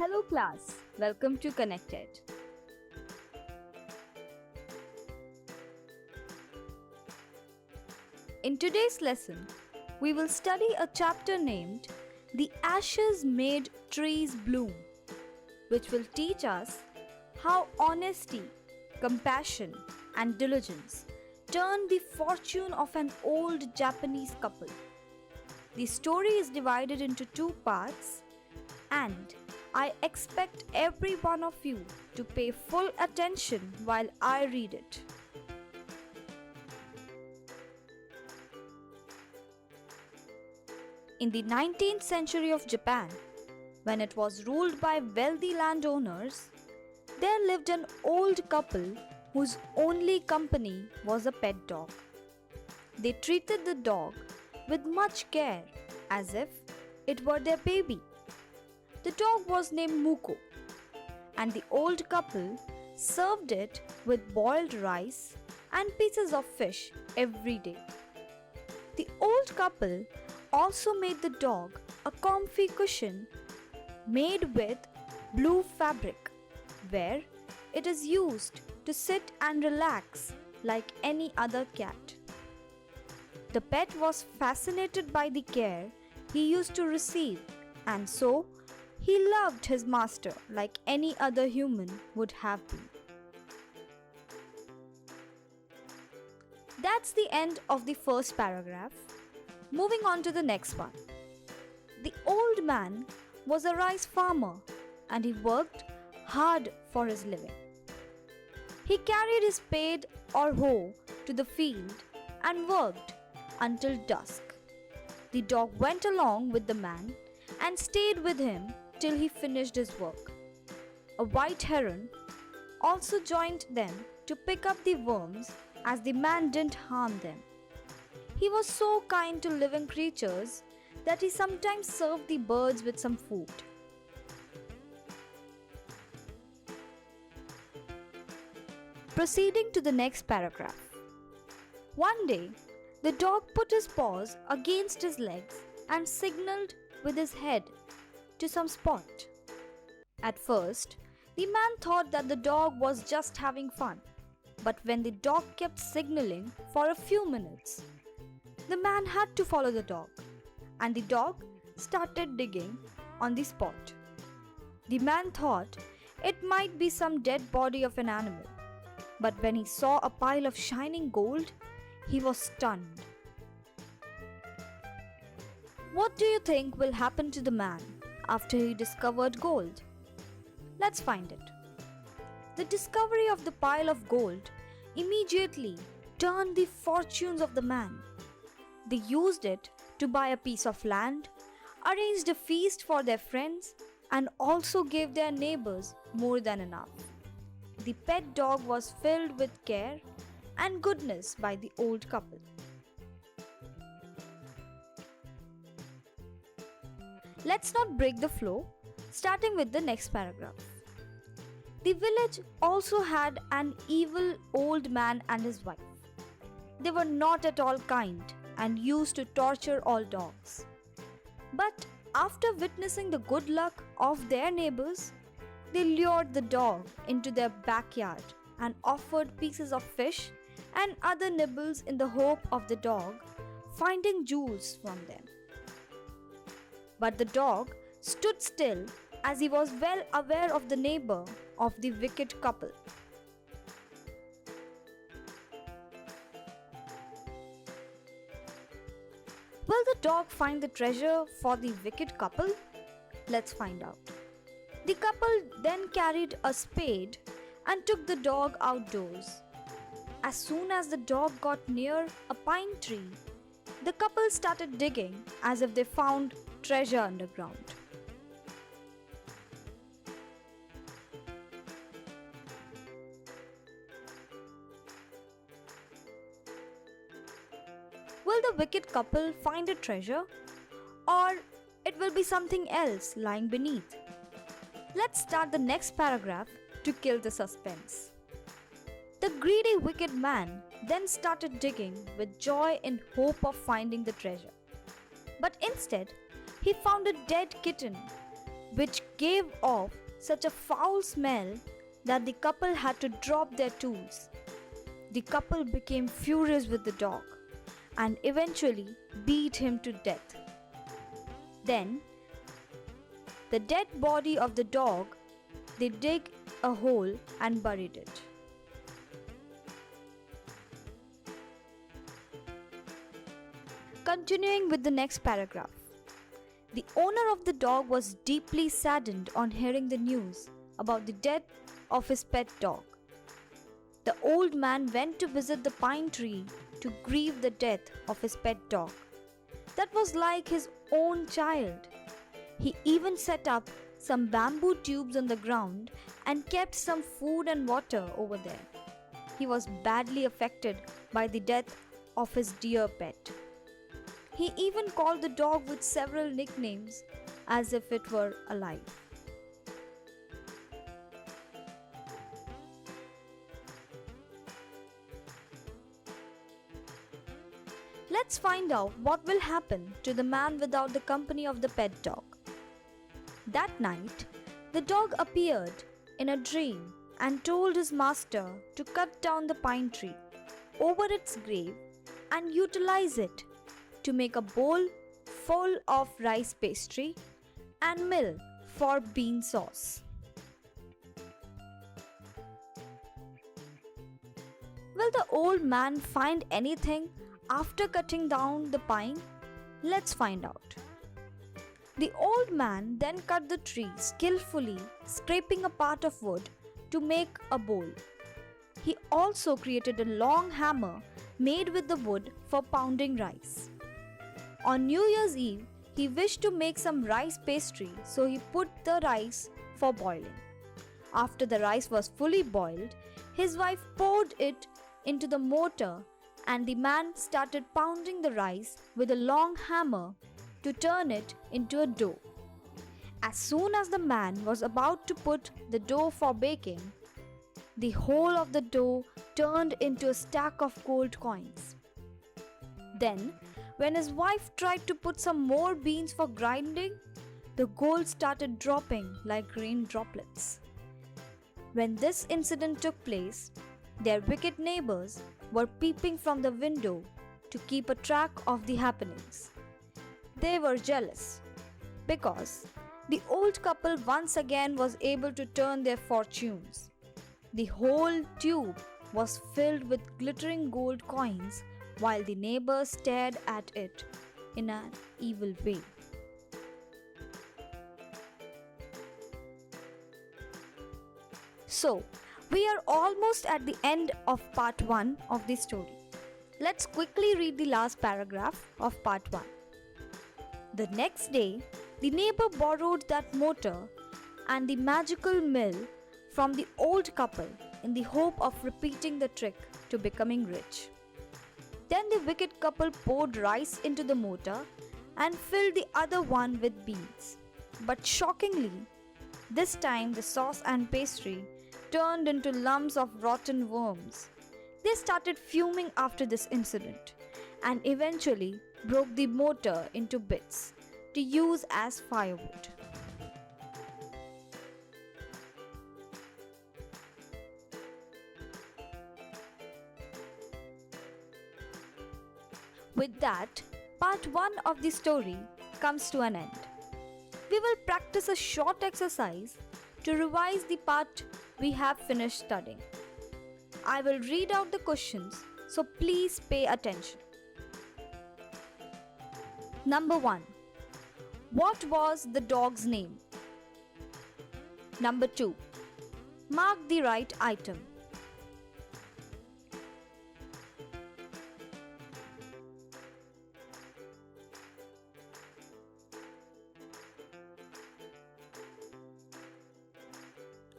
Hello class, welcome to Connected. In today's lesson, we will study a chapter named The Ashes Made Trees Bloom, which will teach us how honesty, compassion, and diligence turned the fortune of an old Japanese couple. The story is divided into two parts, and I expect every one of you to pay full attention while I read it. In the 19th century of Japan, when it was ruled by wealthy landowners, there lived an old couple whose only company was a pet dog. They treated the dog with much care as if it were their baby. The dog was named Muko, and the old couple served it with boiled rice and pieces of fish every day. The old couple also made the dog a comfy cushion made with blue fabric, where it is used to sit and relax like any other cat. The pet was fascinated by the care he used to receive, and so he loved his master like any other human would have been. That's the end of the first paragraph. Moving on to the next one. The old man was a rice farmer and he worked hard for his living. He carried his spade or hoe to the field and worked until dusk. The dog went along with the man and stayed with him till he finished his work. A white heron also joined them to pick up the worms as the man didn't harm them. He was so kind to living creatures that he sometimes served the birds with some food. Proceeding to the next paragraph. One day, the dog put his paws against his legs and signaled with his head to some spot. At first, the man thought that the dog was just having fun, but when the dog kept signaling for a few minutes, the man had to follow the dog, and the dog started digging on the spot. The man thought it might be some dead body of an animal, but when he saw a pile of shining gold, he was stunned. What do you think will happen to the man after he discovered gold? Let's find it. The discovery of the pile of gold immediately turned the fortunes of the man. They used it to buy a piece of land, arranged a feast for their friends, and also gave their neighbors more than enough. The pet dog was filled with care and goodness by the old couple. Let's not break the flow, starting with the next paragraph. The village also had an evil old man and his wife. They were not at all kind and used to torture all dogs. But after witnessing the good luck of their neighbors, they lured the dog into their backyard and offered pieces of fish and other nibbles in the hope of the dog finding jewels from them. But the dog stood still as he was well aware of the neighbor of the wicked couple. Will the dog find the treasure for the wicked couple? Let's find out. The couple then carried a spade and took the dog outdoors. As soon as the dog got near a pine tree, the couple started digging as if they found treasure underground. Will the wicked couple find a treasure, or it will be something else lying beneath? Let's start the next paragraph to kill the suspense. The greedy wicked man then started digging with joy in hope of finding the treasure. But instead, he found a dead kitten which gave off such a foul smell that the couple had to drop their tools. The couple became furious with the dog and eventually beat him to death. Then, the dead body of the dog, they dig a hole and buried it. Continuing with the next paragraph. The owner of the dog was deeply saddened on hearing the news about the death of his pet dog. The old man went to visit the pine tree to grieve the death of his pet dog. That was like his own child. He even set up some bamboo tubes on the ground and kept some food and water over there. He was badly affected by the death of his dear pet. He even called the dog with several nicknames as if it were alive. Let's find out what will happen to the man without the company of the pet dog. That night, the dog appeared in a dream and told his master to cut down the pine tree over its grave and utilize it to make a bowl full of rice pastry and milk for bean sauce. Will the old man find anything after cutting down the pine? Let's find out. The old man then cut the tree skillfully, scraping a part of wood to make a bowl. He also created a long hammer made with the wood for pounding rice. On New Year's Eve, he wished to make some rice pastry, so he put the rice for boiling. After the rice was fully boiled, his wife poured it into the mortar and the man started pounding the rice with a long hammer to turn it into a dough. As soon as the man was about to put the dough for baking, the whole of the dough turned into a stack of gold coins. Then, when his wife tried to put some more beans for grinding, the gold started dropping like rain droplets. When this incident took place, their wicked neighbors were peeping from the window to keep a track of the happenings. They were jealous because the old couple once again was able to turn their fortunes. The whole tube was filled with glittering gold coins while the neighbors stared at it in an evil way. So, we are almost at the end of part 1 of the story. Let's quickly read the last paragraph of part 1. The next day, the neighbor borrowed that mortar and the magical mill from the old couple in the hope of repeating the trick to becoming rich. Then the wicked couple poured rice into the mortar and filled the other one with beans. But shockingly, this time the sauce and pastry turned into lumps of rotten worms. They started fuming after this incident and eventually broke the mortar into bits to use as firewood. With that, part 1 of the story comes to an end. We will practice a short exercise to revise the part we have finished studying. I will read out the questions, so please pay attention. Number 1. What was the dog's name? Number 2. Mark the right item.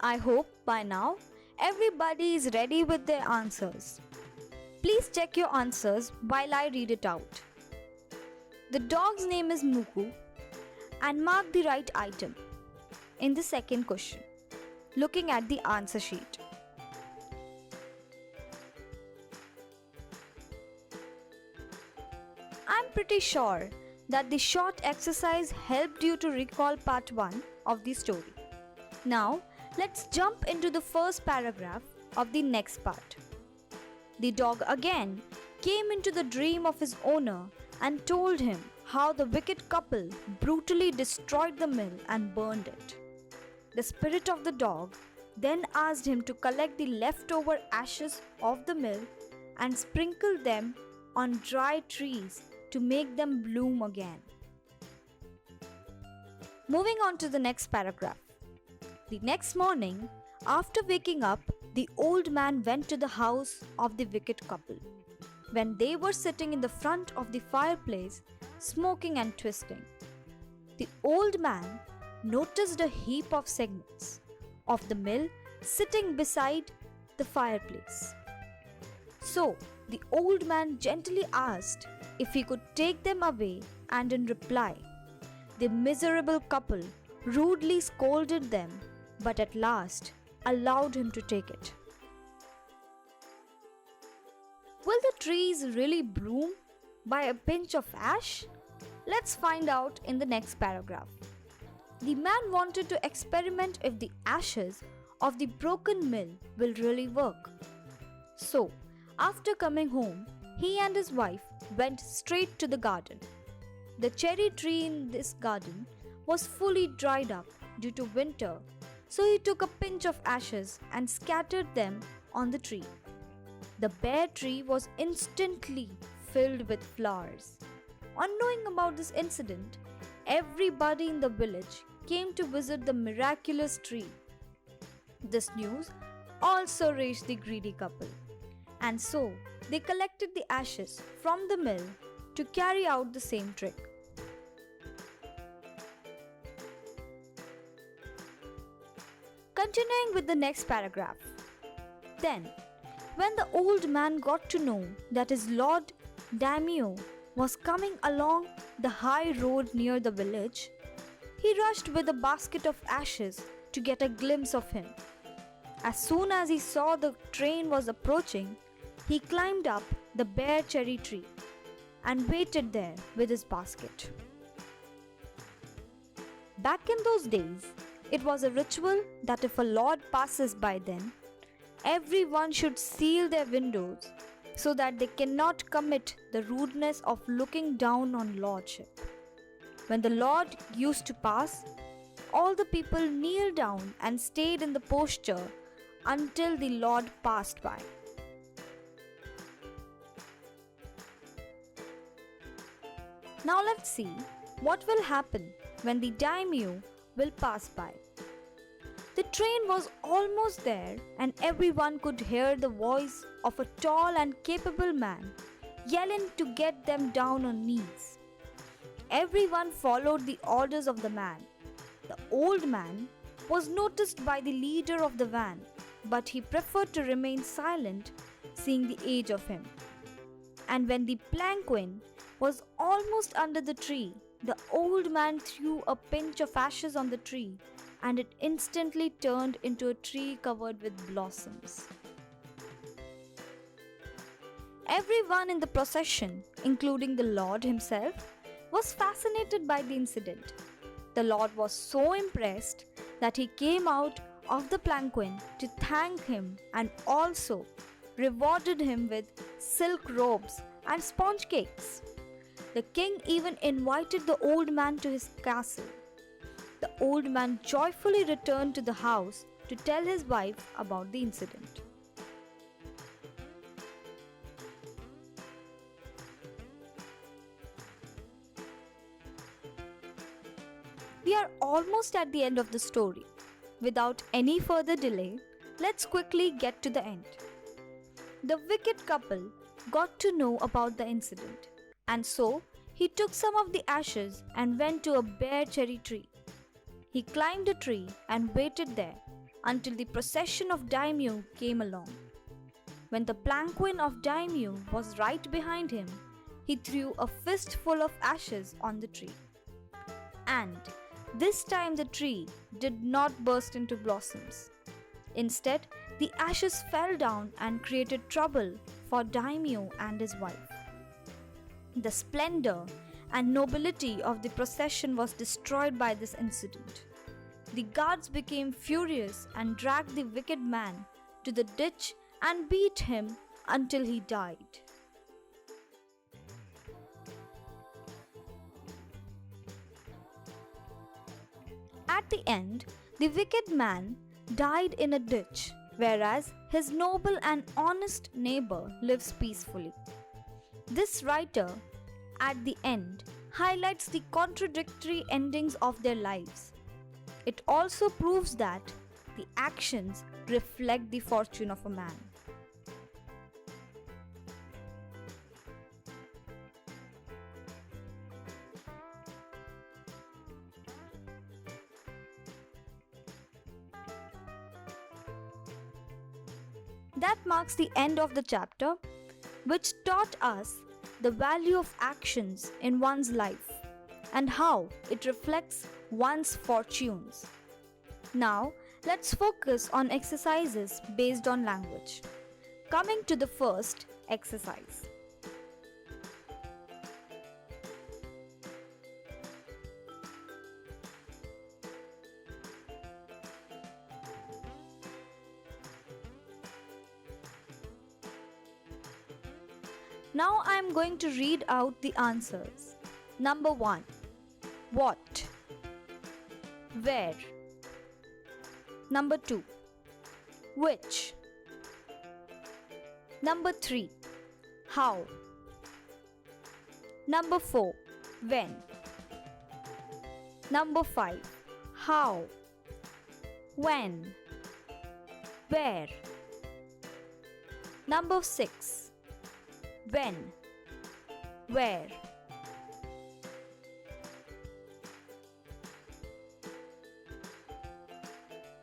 I hope by now everybody is ready with their answers. Please check your answers while I read it out. The dog's name is Muku and mark the right item in the second question, looking at the answer sheet. I'm pretty sure that the short exercise helped you to recall part 1 of the story. Now, let's jump into the first paragraph of the next part. The dog again came into the dream of his owner and told him how the wicked couple brutally destroyed the mill and burned it. The spirit of the dog then asked him to collect the leftover ashes of the mill and sprinkle them on dry trees to make them bloom again. Moving on to the next paragraph. The next morning, after waking up, the old man went to the house of the wicked couple. When they were sitting in the front of the fireplace, smoking and twisting, the old man noticed a heap of segments of the mill sitting beside the fireplace. So, the old man gently asked if he could take them away, and in reply, the miserable couple rudely scolded them, but at last allowed him to take it. Will the trees really bloom by a pinch of ash? Let's find out in the next paragraph. The man wanted to experiment if the ashes of the broken mill will really work. So, after coming home, he and his wife went straight to the garden. The cherry tree in this garden was fully dried up due to winter, so he took a pinch of ashes and scattered them on the tree. The bare tree was instantly filled with flowers. On knowing about this incident, everybody in the village came to visit the miraculous tree. This news also reached the greedy couple, and so they collected the ashes from the mill to carry out the same trick. Continuing with the next paragraph. Then, when the old man got to know that his lord daimyo was coming along the high road near the village, he rushed with a basket of ashes to get a glimpse of him. As soon as he saw the train was approaching, he climbed up the bare cherry tree and waited there with his basket. Back in those days, it was a ritual that if a lord passes by then, everyone should seal their windows so that they cannot commit the rudeness of looking down on lordship. When the lord used to pass, all the people kneeled down and stayed in the posture until the lord passed by. Now let's see what will happen when the daimyo will pass by. The train was almost there, and everyone could hear the voice of a tall and capable man yelling to get them down on knees. Everyone followed the orders of the man. The old man was noticed by the leader of the van, but he preferred to remain silent, seeing the age of him. And when the palanquin was almost under the tree, the old man threw a pinch of ashes on the tree, and it instantly turned into a tree covered with blossoms. Everyone in the procession, including the Lord himself, was fascinated by the incident. The Lord was so impressed that he came out of the palanquin to thank him and also rewarded him with silk robes and sponge cakes. The king even invited the old man to his castle. The old man joyfully returned to the house to tell his wife about the incident. We are almost at the end of the story. Without any further delay, let's quickly get to the end. The wicked couple got to know about the incident, and so he took some of the ashes and went to a bare cherry tree. He climbed a tree and waited there until the procession of daimyo came along. When the palanquin of daimyo was right behind him, he threw a fistful of ashes on the tree. And this time the tree did not burst into blossoms. Instead, the ashes fell down and created trouble for daimyo and his wife. The splendor and nobility of the procession was destroyed by this incident. The guards became furious and dragged the wicked man to the ditch and beat him until he died. At the end, the wicked man died in a ditch, whereas his noble and honest neighbor lives peacefully. This writer, at the end, highlights the contradictory endings of their lives. It also proves that the actions reflect the fortune of a man. That marks the end of the chapter, which taught us the value of actions in one's life and how it reflects one's fortunes. Now, let's focus on exercises based on language. Coming to the first exercise. Now I am going to read out the answers. Number 1. What? Where? Number 2. Which? Number 3. How? Number 4. When? Number 5. How? When? Where? Number 6. When? Where?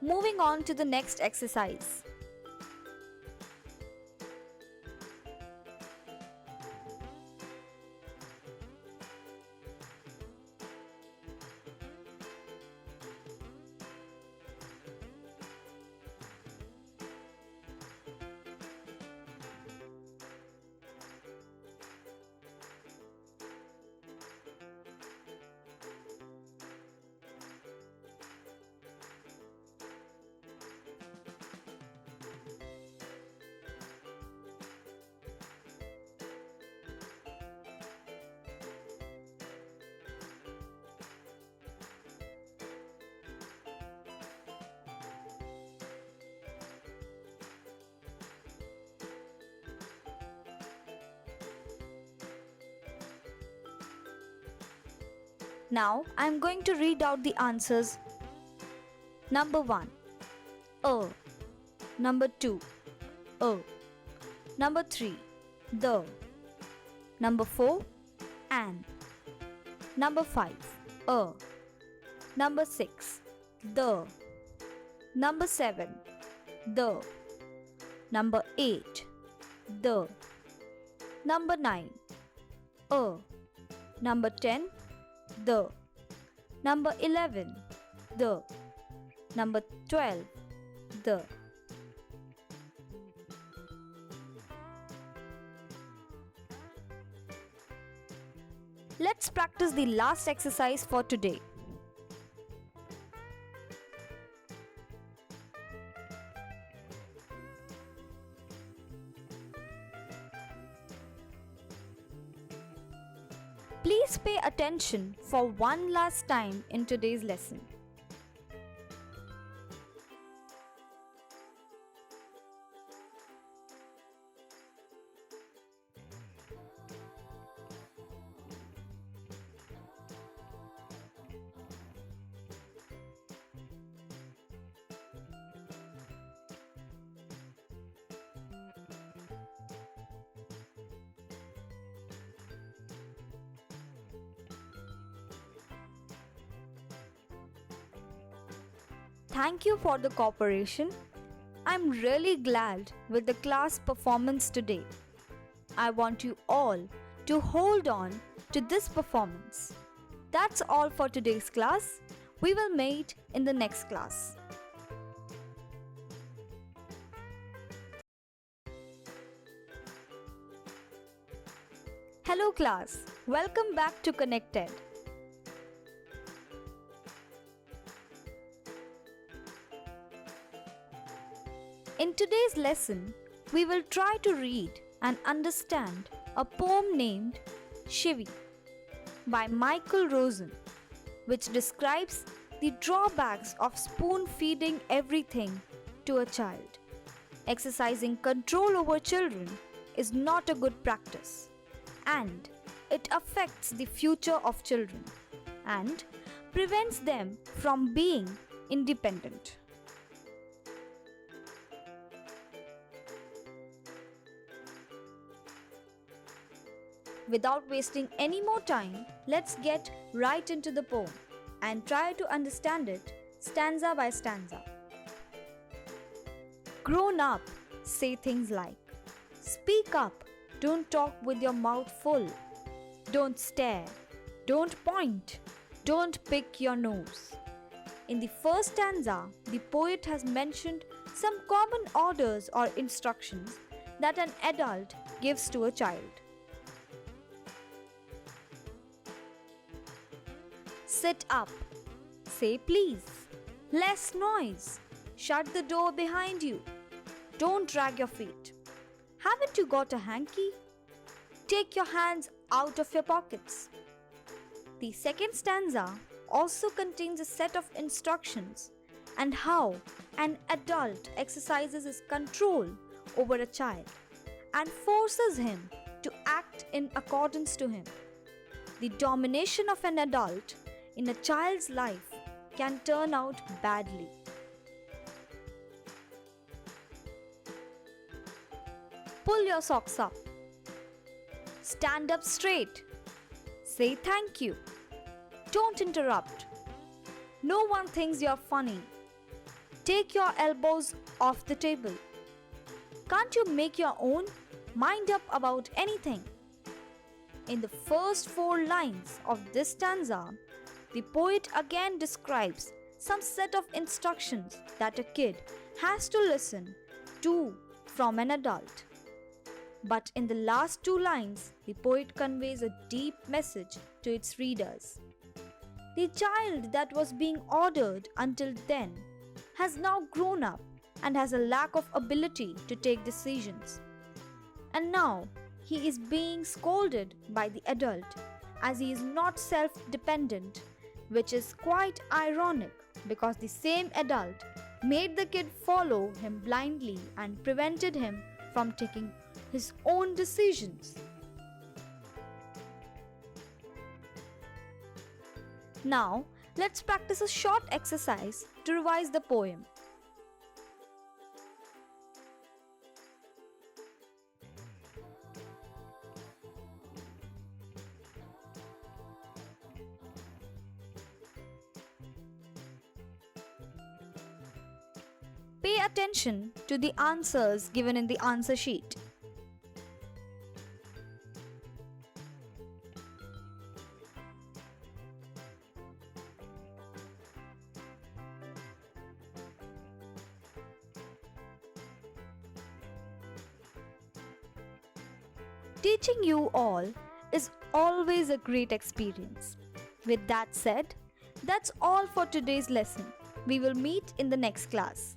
Moving on to the next exercise. Now I am going to read out the answers. Number 1. Number 2. Number 3. The. Number 4. An. Number 5. Number 6. The. Number 7. The. Number 8. The. Number 9. Number 10. The. Number 11. The. Number 12. The. Let's practice the last exercise for today. Please pay attention for one last time in today's lesson. Thank you for the cooperation. I'm really glad with the class performance today. I want you all to hold on to this performance. That's all for today's class. We will meet in the next class. Hello class, welcome back to Connected. In today's lesson, we will try to read and understand a poem named Shivi by Michael Rosen, which describes the drawbacks of spoon feeding everything to a child. Exercising control over children is not a good practice, and it affects the future of children and prevents them from being independent. Without wasting any more time, let's get right into the poem and try to understand it stanza by stanza. Grown up say things like, speak up, don't talk with your mouth full, don't stare, don't point, don't pick your nose. In the first stanza, the poet has mentioned some common orders or instructions that an adult gives to a child. Sit up. Say please. Less noise. Shut the door behind you. Don't drag your feet. Haven't you got a hanky? Take your hands out of your pockets. The second stanza also contains a set of instructions and how an adult exercises his control over a child and forces him to act in accordance to him. The domination of an adult in a child's life can turn out badly. Pull your socks up. Stand up straight. Say thank you. Don't interrupt. No one thinks you're funny. Take your elbows off the table. Can't you make your own mind up about anything? In the first 4 lines of this stanza, the poet again describes some set of instructions that a kid has to listen to from an adult. But in the last 2 lines, the poet conveys a deep message to its readers. The child that was being ordered until then has now grown up and has a lack of ability to take decisions. And now he is being scolded by the adult as he is not self-dependent, which is quite ironic because the same adult made the kid follow him blindly and prevented him from taking his own decisions. Now, let's practice a short exercise to revise the poem. Pay attention to the answers given in the answer sheet. Teaching you all is always a great experience. With that said, that's all for today's lesson. We will meet in the next class.